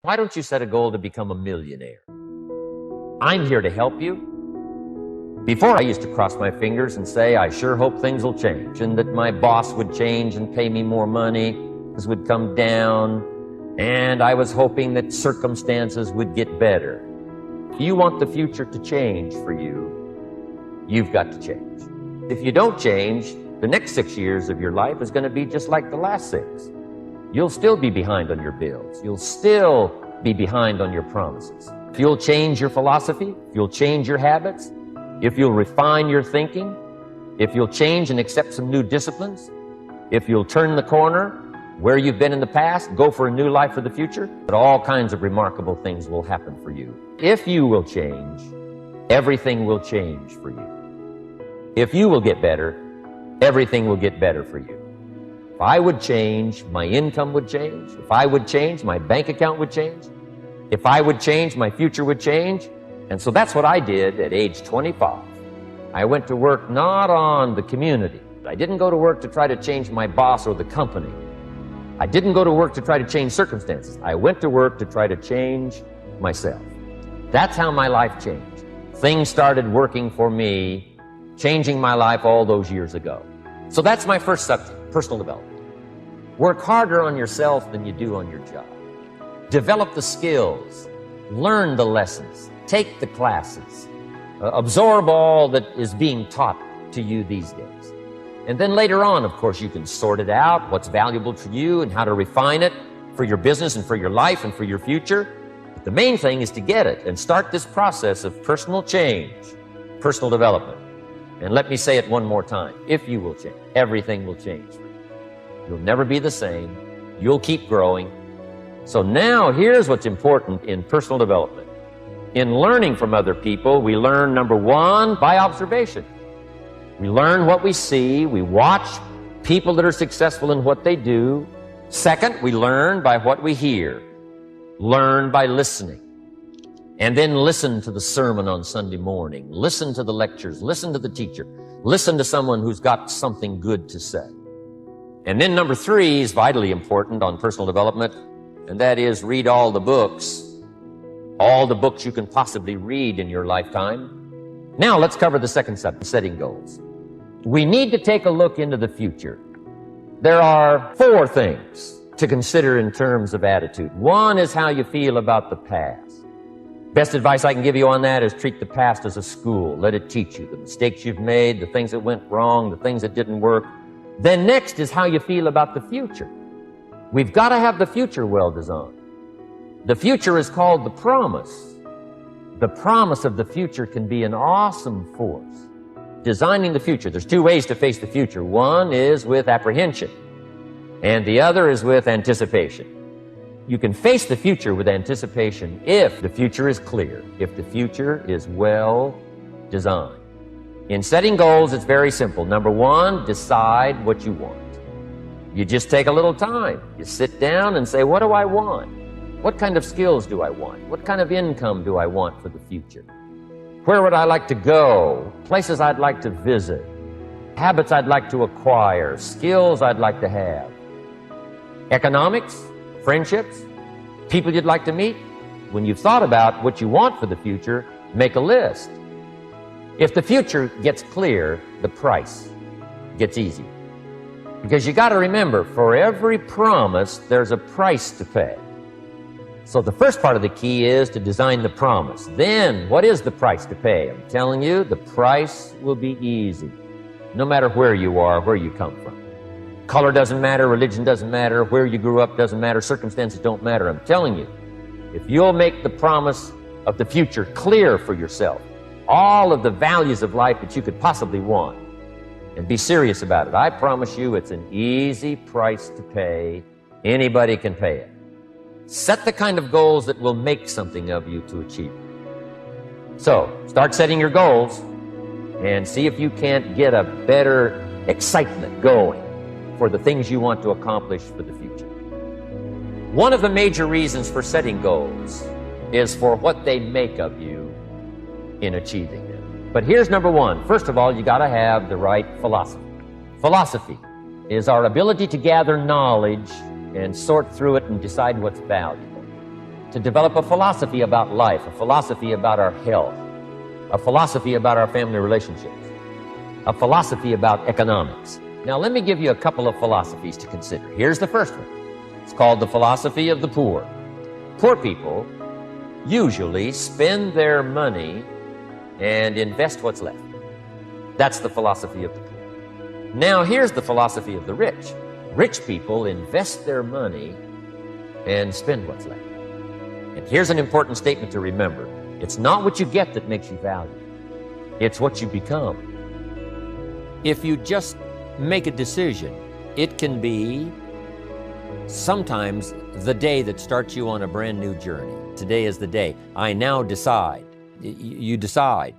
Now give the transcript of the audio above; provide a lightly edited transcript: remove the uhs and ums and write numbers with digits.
Why don't you set a goal to become a millionaire? I'm here to help you. Before, I used to cross my fingers and say, I sure hope things will change, and that my boss would change and pay me more money, things would come down, and I was hoping that circumstances would get better. If you want the future to change for you, you've got to change. If you don't change, the next 6 years of your life is going to be just like the last 6. You'll still be behind on your bills. You'll still be behind on your promises. If you'll change your philosophy, if you'll change your habits, if you'll refine your thinking, if you'll change and accept some new disciplines, if you'll turn the corner where you've been in the past, go for a new life for the future, but all kinds of remarkable things will happen for you. If you will change, everything will change for you. If you will get better, everything will get better for you. If I would change, my income would change. If I would change, my bank account would change. If I would change, my future would change. And so that's what I did at age 25. I went to work not on the community. I didn't go to work to try to change my boss or the company. I didn't go to work to try to change circumstances. I went to work to try to change myself. That's how my life changed. Things started working for me, changing my life all those years ago. So that's my first subject, personal development. Work harder on yourself than you do on your job. Develop the skills, learn the lessons, take the classes, absorb all that is being taught to you these days. And then later on, of course, you can sort it out, what's valuable to you and how to refine it for your business and for your life and for your future. But the main thing is to get it and start this process of personal change, personal development. And let me say it one more time. If you will change, everything will change for you. You'll never be the same. You'll keep growing. So now here's what's important in personal development. In learning from other people, we learn, number one, by observation. We learn what we see. We watch people that are successful in what they do. Second, we learn by what we hear. Learn by listening. And then listen to the sermon on Sunday morning. Listen to the lectures. Listen to the teacher. Listen to someone who's got something good to say. And then number 3 is vitally important on personal development, and that is read all the books you can possibly read in your lifetime. Now let's cover the second subject, setting goals. We need to take a look into the future. There are 4 things to consider in terms of attitude. One is how you feel about the past. Best advice I can give you on that is treat the past as a school. Let it teach you the mistakes you've made, the things that went wrong, the things that didn't work. Then next is how you feel about the future. We've got to have the future well designed. The future is called the promise. The promise of the future can be an awesome force. Designing the future, there's 2 ways to face the future. One is with apprehension, and the other is with anticipation. You can face the future with anticipation if the future is clear, if the future is well designed. In setting goals, it's very simple. Number 1, decide what you want. You just take a little time. You sit down and say, what do I want? What kind of skills do I want? What kind of income do I want for the future? Where would I like to go? Places I'd like to visit? Habits I'd like to acquire? Skills I'd like to have? Economics? Friendships? People you'd like to meet? When you've thought about what you want for the future, make a list. If the future gets clear, the price gets easy. Because you got to remember, for every promise, there's a price to pay. So the first part of the key is to design the promise. Then, what is the price to pay? I'm telling you, the price will be easy, no matter where you are, where you come from. Color doesn't matter, religion doesn't matter, where you grew up doesn't matter, circumstances don't matter. I'm telling you, if you'll make the promise of the future clear for yourself, all of the values of life that you could possibly want, and be serious about it, I promise you it's an easy price to pay. Anybody can pay it. Set the kind of goals that will make something of you to achieve it. So, start setting your goals and see if you can't get a better excitement going for the things you want to accomplish for the future. One of the major reasons for setting goals is for what they make of you in achieving them. But here's number 1. First of all, you got to have the right philosophy. Philosophy is our ability to gather knowledge and sort through it and decide what's valuable. to develop a philosophy about life, a philosophy about our health, a philosophy about our family relationships, a philosophy about economics. Now, let me give you a couple of philosophies to consider. Here's the first one. It's called the philosophy of the poor. Poor people usually spend their money and invest what's left. That's the philosophy of the poor. Now, here's the philosophy of the rich. Rich people invest their money and spend what's left. And here's an important statement to remember. It's not what you get that makes you valued. It's what you become. If you just make a decision, it can be sometimes the day that starts you on a brand new journey. Today is the day. I now decide. You decide.